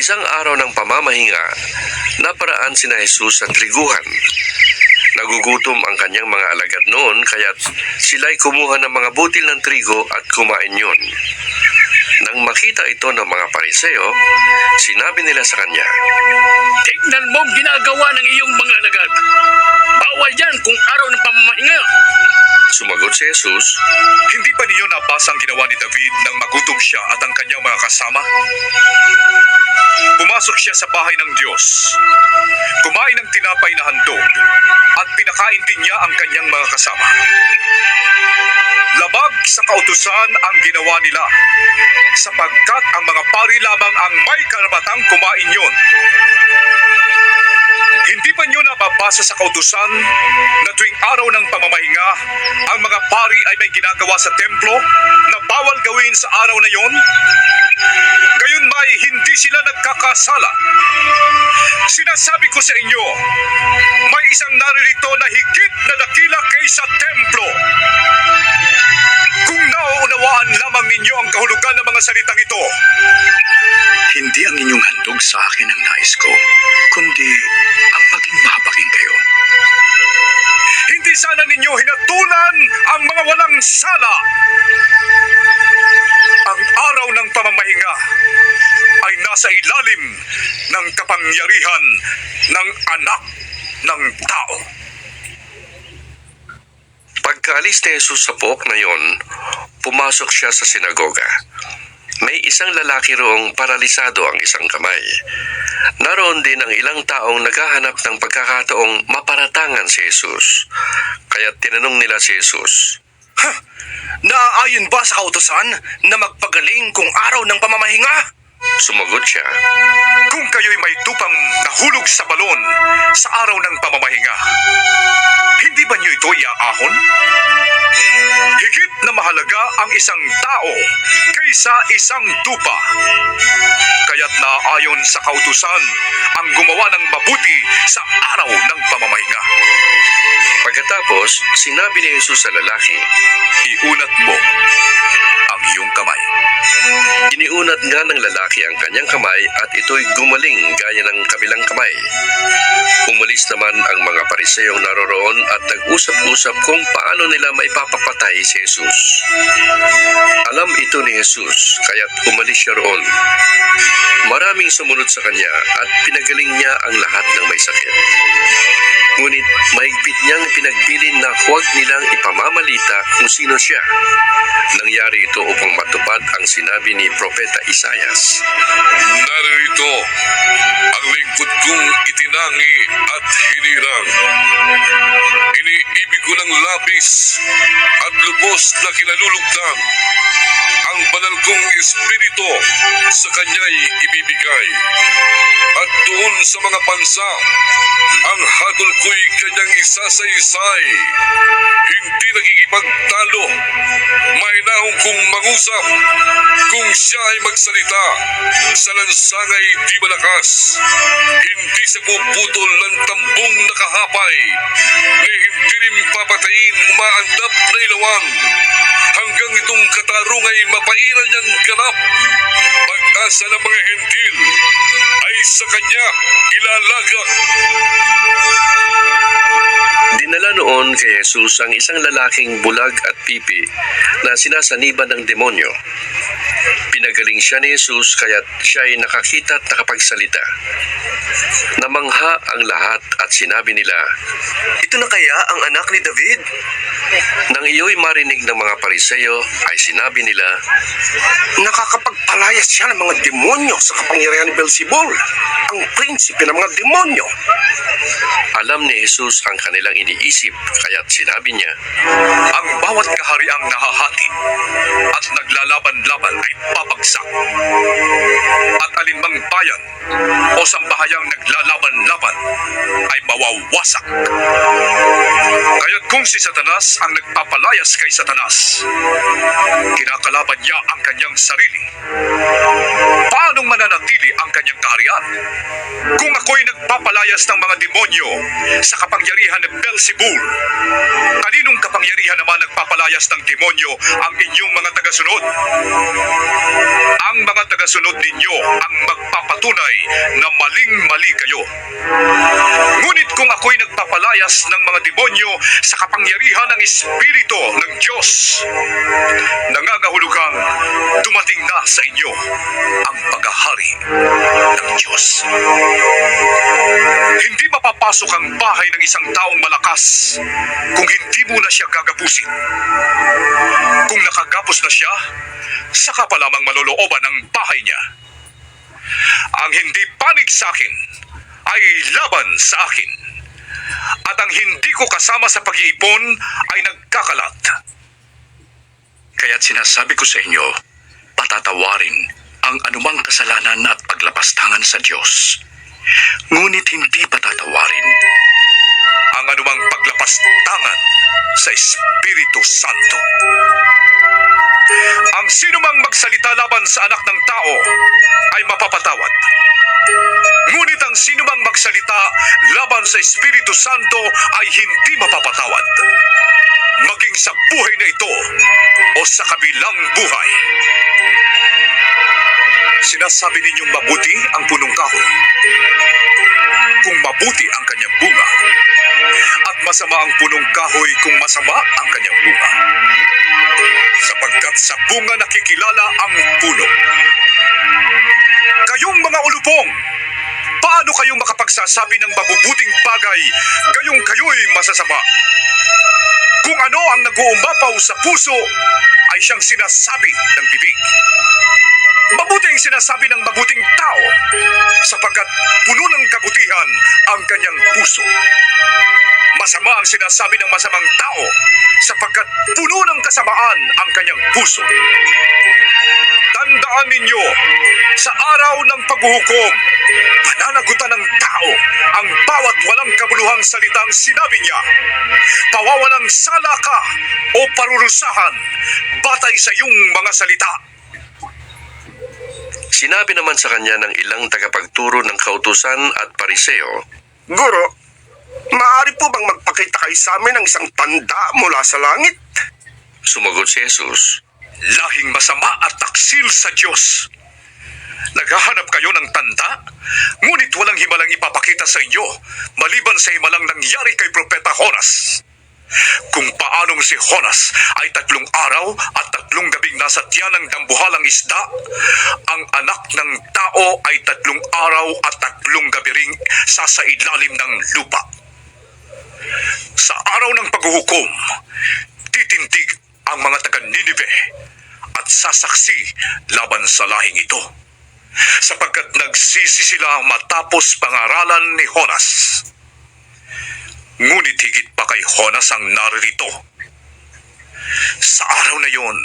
Isang araw ng pamamahinga, naparaan sina Jesus sa triguhan. Nagugutom ang kanyang mga alagad noon kaya't sila'y kumuha ng mga butil ng trigo at kumain yun. Nang makita ito ng mga Pariseo, sinabi nila sa kanya, Tignan mo ang ginagawa ng iyong mga alagad. Bawal yan kung araw ng pamamahinga. Sumagot si Jesus, Hindi ba ninyo nabasa ang ginawa ni David nang magutom siya at ang kanyang mga kasama? Pumasok siya sa bahay ng Diyos, kumain ng tinapay na handog, at pinakain din niya ang kanyang mga kasama. Labag sa kautusan ang ginawa nila, sapagkat ang mga pari lamang ang may karapatang kumain yun. Hindi ba niyo nababasa sa kautusan na tuwing araw ng pamamahinga, ang mga pari ay may ginagawa sa templo na bawal gawin sa araw na yon? Gayunmay hindi sila nagkakasala. Sinasabi ko sa inyo, may isang naririto na higit na dakila kaysa templo. Kung nauunawaan lamang ninyo ang kahulugan ng mga salitang ito, Hindi ang inyong handog sa akin ang nais ko, kundi ang maging mahabagin kayo. hindi sana ninyo hinatulan ang mga walang sala. Ang araw ng pamamahinga ay nasa ilalim ng kapangyarihan ng anak ng tao. Pagkaalis ni Jesus sa pook na yon, pumasok siya sa sinagoga. May isang lalaki roong paralisado ang isang kamay. Naroon din ang ilang taong naghahanap ng pagkakataong maparatangan si Jesus. Kaya tinanong nila si Jesus, Naaayon ba sa kautosan na magpagaling kung araw ng pamamahinga? Sumagot siya, Kung kayo'y may tupang nahulog sa balon sa araw ng pamamahinga, hindi ba niyo ito iaahon? Higit na mahalaga ang isang tao kaysa isang tupa. Kaya't naayon sa kautusan ang gumawa ng mabuti sa araw ng pamamahinga. Pagkatapos, sinabi ni Jesus sa lalaki, Iunat mo ang iyong kamay. Iniunat nga ng lalaki ang kanyang kamay at ito'y gumaling gaya ng kabilang kamay. Umalis naman ang mga Pariseyong naroroon at nag-usap-usap kung paano nila maipapapatay si Jesus. Alam ito ni Jesus, kaya't umalis siya roon. Maraming sumunod sa kanya at pinagaling niya ang lahat ng may sakit. Ngunit mahigpit niyang pinagbilin na huwag nilang ipamamalita kung sino siya. Nangyari ito upang matupad ang sinabi ni Propeta Isaias. Narito ang lingkod kong itinangi at hinirang. Iniibig ko ng labis at lubos na kinalulugdan. Ang banal kong espiritu sa kanya'y ibibigay. At doon sa mga bansa, ang hatol ko'y kanyang isasaysay. Hindi nagkikipagtalo. Mahinahon kong mangusap. Kung siya ay magsalita, sa lansangay di malakas. Hindi sa puputol ng tambong nakahapay. Na hindi rin papatayin umaandap na ilawang. Hanggang itong katarungay mapairan niyang ganap. Pag-asa ng mga hentil ay sa kanya ilalagak. Dinala noon kay Jesus ang isang lalaking bulag at pipi na sinasaniban ng demonyo. Pinagaling siya ni Jesus kaya't siya ay nakakita at nakapagsalita. Namangha ang lahat at sinabi nila, Ito na kaya ang anak ni David? nang iyo'y marinig ng mga Pariseo ay sinabi nila, Nakakapagpalayas siya ng mga demonyo sa kapangyarihan ni Beelzebul, ang prinsipe ng mga demonyo. alam ni Jesus ang kanilang iniisip kaya't sinabi niya, Ang bawat kahariang nahahati at naglalaban-laban ay papagsak. At alinmang bayan o sambahayang naglalaban-laban ay mawawasak. Kaya't kung si Satanas ang nagpapalayas kay Satanas, kinakalaban niya ang kanyang sarili. Paanong mananatili ang kanyang kaharian? kaharian. Kung ako'y nagpapalayas ng mga demonyo sa kapangyarihan ni Beelzebul, kaninong kapangyarihan naman nagpapalayas ng demonyo ang inyong mga tagasunod? Ang mga tagasunod ninyo ang magpapatunay na maling-mali kayo. Ngunit kung ako'y nagpapalayas ng mga demonyo sa kapangyarihan ng Espiritu ng Diyos, nangangahulugang dumating na sa inyo ang paghahari ng Diyos. Hindi mapapasok ang bahay ng isang taong malakas kung hindi muna siya gagapusin. Kung nakagapos na siya, saka pa lamang malolooban ang bahay niya. Ang hindi panig sa akin ay laban sa akin, at ang hindi ko kasama sa pag-iipon ay nagkakalat. Kaya't sinasabi ko sa inyo, patatawarin ang anumang kasalanan at paglapastangan sa Diyos. Ngunit hindi patatawarin Ang anumang paglapastangan sa Espiritu Santo. Ang sinumang magsalita laban sa anak ng tao ay mapapatawad. Ngunit ang sinumang magsalita laban sa Espiritu Santo ay hindi mapapatawad, maging sa buhay na ito o sa kabilang buhay. Sinasabi ninyong mabuti ang punong kahoy kung mabuti ang kanyang bunga, at masama ang punong kahoy kung masama ang kanyang bunga. Sapagkat sa bunga nakikilala ang puno. Kayong mga ulupong, paano kayong makapagsasabi ng mabubuting bagay gayong kayo'y masasama? Kung ano ang nag-uumapaw sa puso ay siyang sinasabi ng bibig. Mabuti ang sinasabi ng mabuting tao sapagkat puno ng kabutihan ang kanyang puso. Masama ang sinasabi ng masamang tao sapagkat puno ng kasamaan ang kanyang puso. Tandaan ninyo, sa araw ng paghuhukom, pananagutan ng tao ang bawat walang kabuluhang salitang sinabi niya. Pawawalang sala ka o parurusahan batay sa iyong mga salita. Sinabi naman sa kanya ng ilang tagapagturo ng kautusan at pariseo, Guro, maaari po bang magpakita kayo sa amin ng isang tanda mula sa langit? sumagot si Jesus, Lahing masama at taksil sa Diyos. Naghahanap kayo ng tanda, ngunit walang himalang ipapakita sa inyo, maliban sa himalang nangyari kay Propeta Jonas. Kung paanong si Jonas ay 3 araw at 3 gabing nasa tiyan ng dambuhalang isda, ang anak ng tao ay 3 araw at 3 gabi ring sasailalim ng lupa. Sa araw ng paghuhukom, titindig ang mga taga-Ninive at sasaksi laban sa lahing ito, sapagkat nagsisi sila matapos pangaralan ni Jonas. Ngunit higit pa kay Jonas ang naririto. Sa araw na yon,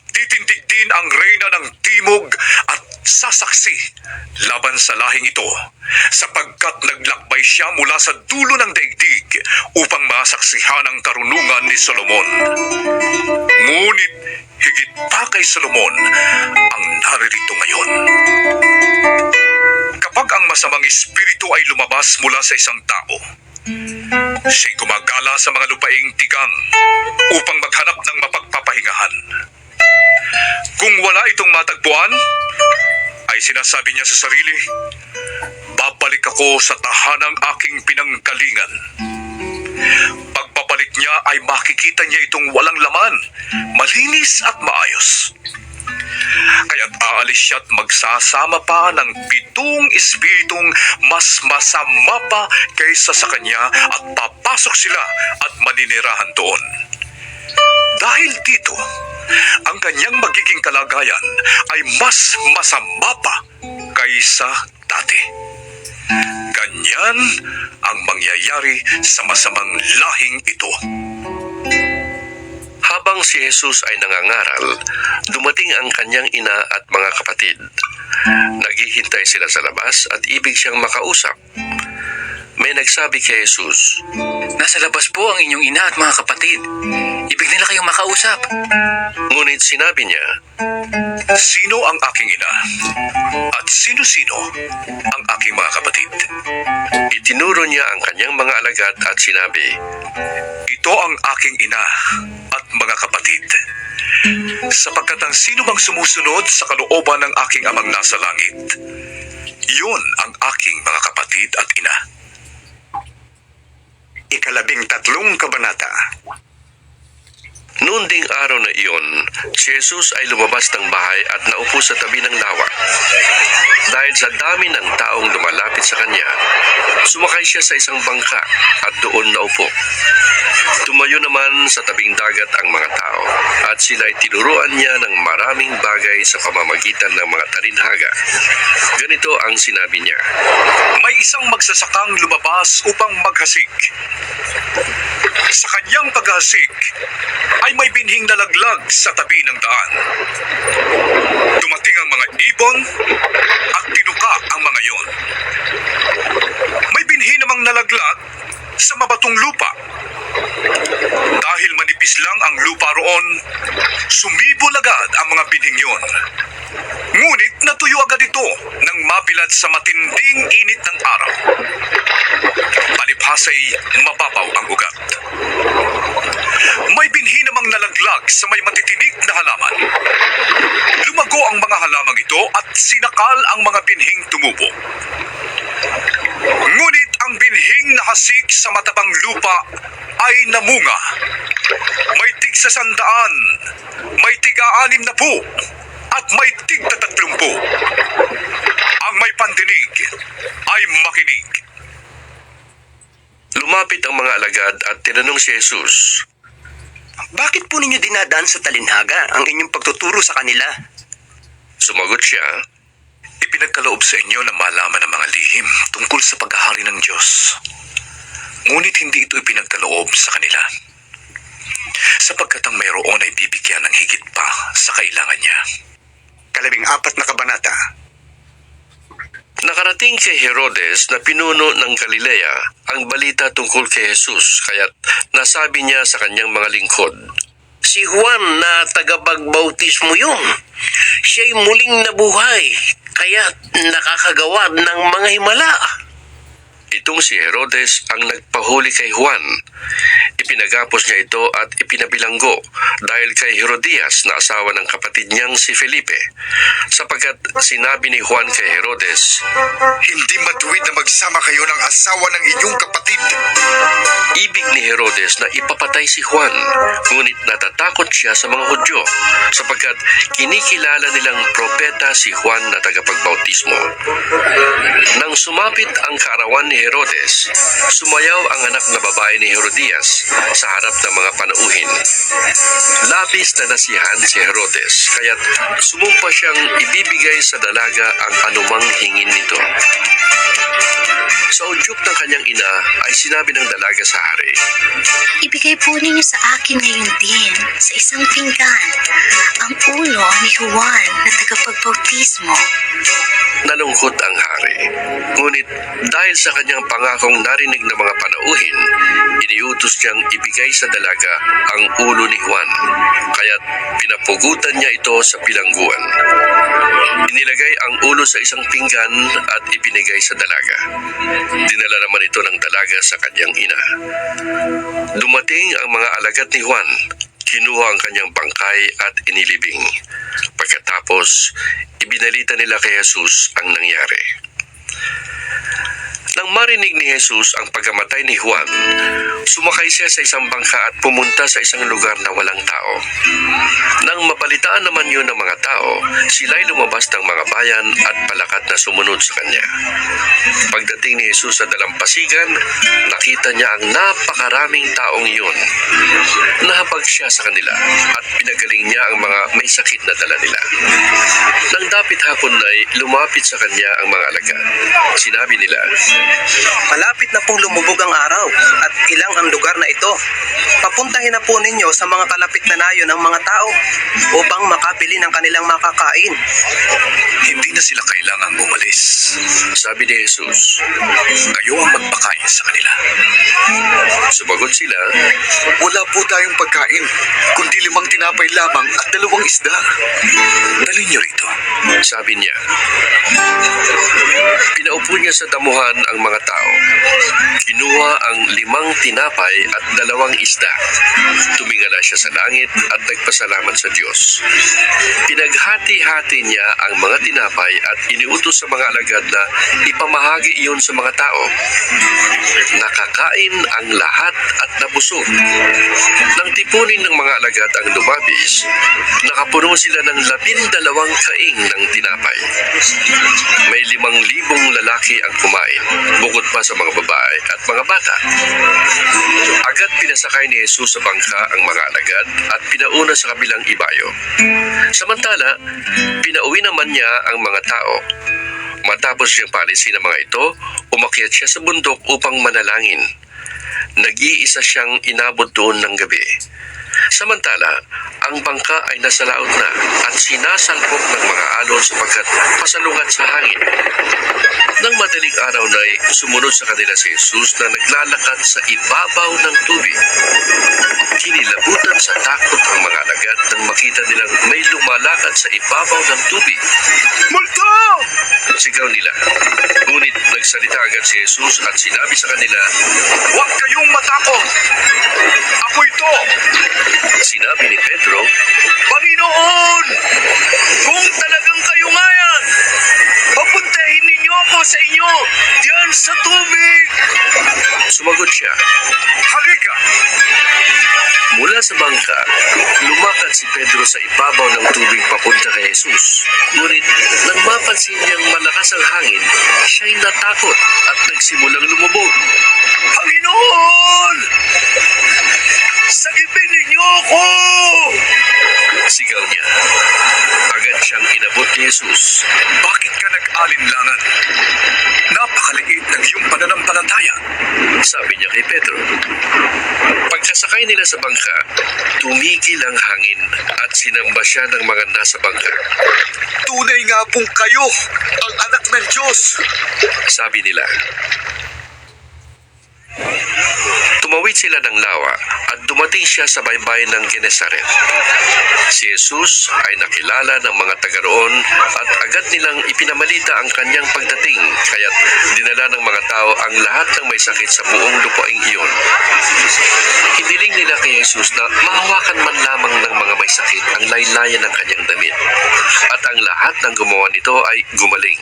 titindig din ang reyna ng timog at sasaksi laban sa lahing ito, sapagkat naglakbay siya mula sa dulo ng daigdig upang masaksihan ang karunungan ni Solomon. Ngunit higit pa kay Solomon ang naririto ngayon. Kapag ang masamang espiritu ay lumabas mula sa isang tao, siya'y gumagala sa mga lupaing tigang upang maghanap ng mapagpapahingahan. Kung wala itong matagpuan, ay sinasabi niya sa sarili, babalik ako sa tahanang aking pinanggalingan. Pagbabalik niya ay makikita niya itong walang laman, malinis at maayos. Kaya't aalis siya at magsasama pa ng 7 espiritong mas masama pa kaysa sa kanya at papasok sila at maninirahan doon. Dahil dito, ang kanyang magiging kalagayan ay mas masama pa kaysa dati. Ganyan ang mangyayari sa masamang lahing ito. Habang si Jesus ay nangangaral, dumating ang kanyang ina at mga kapatid. Naghihintay sila sa labas at ibig siyang makausap. May may nagsabi kay Jesus. Nasa labas po ang inyong ina at mga kapatid. Ibig nila kayong makausap. Ngunit sinabi niya, Sino ang aking ina? At sino-sino ang aking mga kapatid? itinuro niya ang kanyang mga alagad at sinabi, Ito ang aking ina at mga kapatid. Sapagkat ang sino mang sumusunod sa kalooban ng aking amang nasa langit, yun ang aking mga kapatid at ina. 13 kabanata. Noon ding araw na iyon, si Jesus ay lumabas ng bahay at naupo sa tabi ng lawa. Dahil sa dami ng taong lumalapit sa kanya, sumakay siya sa isang bangka at doon naupo. Tumayo naman sa tabing dagat ang mga tao at sila'y tinuruan niya ng maraming bagay sa pamamagitan ng mga talinhaga. Ganito ang sinabi niya, May isang magsasakang lumabas upang maghasik. Sa kanyang paghasik ay may binhing nalaglag sa tabi ng daan. Dumating ang mga ibon at tinuka ang mga yon. May binhi namang nalaglag sa mabatong lupa. Dahil manipis lang ang lupa roon, sumibol agad ang mga binhing yon. Ngunit natuyo agad ito nang mabilad sa matinding init ng araw. Palibhasa'y mababaw ang ugat. May binhi namang nalaglag sa may matitinik na halaman. Lumago ang mga halamang ito at sinakal ang mga binhing tumubo. Ngunit ang binhing nahasik sa matabang lupa ay namunga. May tig 100, may tig 60, at may tig 30. Ang may pandinig ay makinig. lumapit ang mga alagad at tinanong si Jesus, Bakit po ninyo dinadaan sa talinhaga ang inyong pagtuturo sa kanila? Sumagot siya, Ipinagkaloob sa inyo na malaman ang mga lihim tungkol sa paghahari ng Diyos. Ngunit hindi ito ipinagkaloob sa kanila. Sapagkat ang mayroon ay bibigyan ng higit pa sa kailangan niya. 14 na kabanata. Nakarating kay Herodes na pinuno ng Galilea ang balita tungkol kay Jesus, kaya't nasabi niya sa kanyang mga lingkod, Si Juan na tagapagbautismo yun. Siya'y muling nabuhay, kaya nakakagawa ng mga himala. Itong si Herodes ang nagpahuli kay Juan. Ipinagapos niya ito at ipinabilanggo dahil kay Herodias na asawa ng kapatid niyang si Felipe. Sapagkat sinabi ni Juan kay Herodes, Hindi matuwid na magsama kayo ng asawa ng inyong kapatid. ibig ni Herodes na ipapatay si Juan, ngunit natatakot siya sa mga Hudyo sapagkat kinikilala nilang propeta si Juan na tagapagbautismo. Nang sumapit ang kaarawan ni Herodes, sumayaw ang anak na babae ni Herodias sa harap ng mga panauhin. Labis na nasiyahan si Herodes, kaya't sumumpa siyang ibibigay sa dalaga ang anumang hingin nito. Sa udyok ng kanyang ina ay sinabi ng dalaga sa hari, Ibigay po ninyo sa akin ngayon din, sa isang pinggan, ang ulo ni Juan na tagapagbautismo. Nalungkot ang hari. Ngunit dahil sa kanyang pangakong narinig ng mga panauhin, iniutos niyang ibigay sa dalaga ang ulo ni Juan, kaya't pinapugutan niya ito sa bilangguan. Inilagay ang ulo sa isang pinggan at ibinigay sa dalaga. Dinala naman ito ng dalaga sa kanyang ina. Dumating ang mga alagad ni Juan, kinuha ang kanyang bangkay at inilibing. Pagkatapos, ibinalita nila kay Jesus ang nangyari. Nang marinig ni Jesus ang pagkamatay ni Juan, sumakay siya sa isang bangka at pumunta sa isang lugar na walang tao. Nang mabalitaan naman yun ng mga tao, sila'y lumabas ng mga bayan at palakat na sumunod sa kanya. Pagdating ni Jesus sa dalampasigan, nakita niya ang napakaraming taong iyon. Nahabag siya sa kanila at pinagaling niya ang mga may sakit na dala nila. Nang dapit hapon ay lumapit sa kanya ang mga alagad. Sinabi nila, Malapit na pong lumubog ang araw at ilang ang lugar na ito. Papuntahin na po ninyo sa mga kalapit na nayo ng mga tao upang makabili ng kanilang makakain. Hindi na sila kailangang umalis. Sabi ni Jesus. Kayo ang magpakain sa kanila. Sumagot sila. Wala po tayong pagkain, kundi 5 tinapay lamang at 2 isda. Dalhin niyo rito. Sabi niya. Pinaupo niya sa damuhan ang mga tao. Kinuha ang 5 tinapay at 2 isda. Tumingala siya sa langit at nagpasalamat sa Diyos. Pinaghati-hati niya ang mga tinapay at iniutos sa mga alagad na ipamahagi iyon sa mga tao. Nakakain ang lahat at nabusog. Nang tipunin ng mga alagad ang lumabis, nakapuno sila ng 12 kaing ng tinapay. May 5,000 lalaki ang kumain, bukod pa sa mga babae at mga bata. Agad pinasakay ni Jesus sa bangka ang mga alagad at pinauna sa kabilang ibayo. Samantala, pinauwi naman niya ang mga tao. Matapos siyang paalisin ng mga ito, umakyat siya sa bundok upang manalangin. Nag-iisa siyang inabot doon ng gabi. Samantala, ang bangka ay nasa laot na at sinasalpok ng mga alon sapagkat pasalungat sa hangin. Nang madaling araw na ay sumunod sa kanila si Jesus na naglalakad sa ibabaw ng tubig. Kinilabutan sa takot ang mga alagad nang makita nilang may lumalakad sa ibabaw ng tubig. Multo! Sigaw nila. Ngunit nagsalita agad si Jesus at sinabi sa kanila, Huwag kayong matakot! Ako ito! sinabi ni Pedro, Panginoon! Kung talagang kayo nga yan, papuntahin ninyo ako sa inyo diyan sa tubig! sumagot siya. Halika! Mula sa bangka, lumakad si Pedro sa ibabaw ng tubig papunta kay Jesus. Ngunit nang mapansin niyang malakas ang hangin, siya'y natakot at nagsimulang lumubog. Panginoon! Sagipin ninyo ako! Sigaw niya. Agad siyang inabot ni Jesus. Bakit ka nag-alinlangan? Napakaliit ng iyong pananampalataya. Sabi niya kay Pedro. Pagkasakay nila sa bangka, tumigil ang hangin at sinamba siya ng mga nasa bangka. Tunay nga pong kayo, ang anak ng Diyos. Sabi nila. Tumawid sila ng lawa at dumating siya sa baybayin ng Genesaret. Si Jesus ay nakilala ng mga taga roon at agad nilang ipinamalita ang kanyang pagdating, kaya't dinala ng mga tao ang lahat ng may sakit sa buong lupaing iyon. Hiniling nila kay Jesus na mahawakan man lamang ng mga may sakit ang laylayan ng kanyang damit, at ang lahat ng gumawa nito ay gumaling.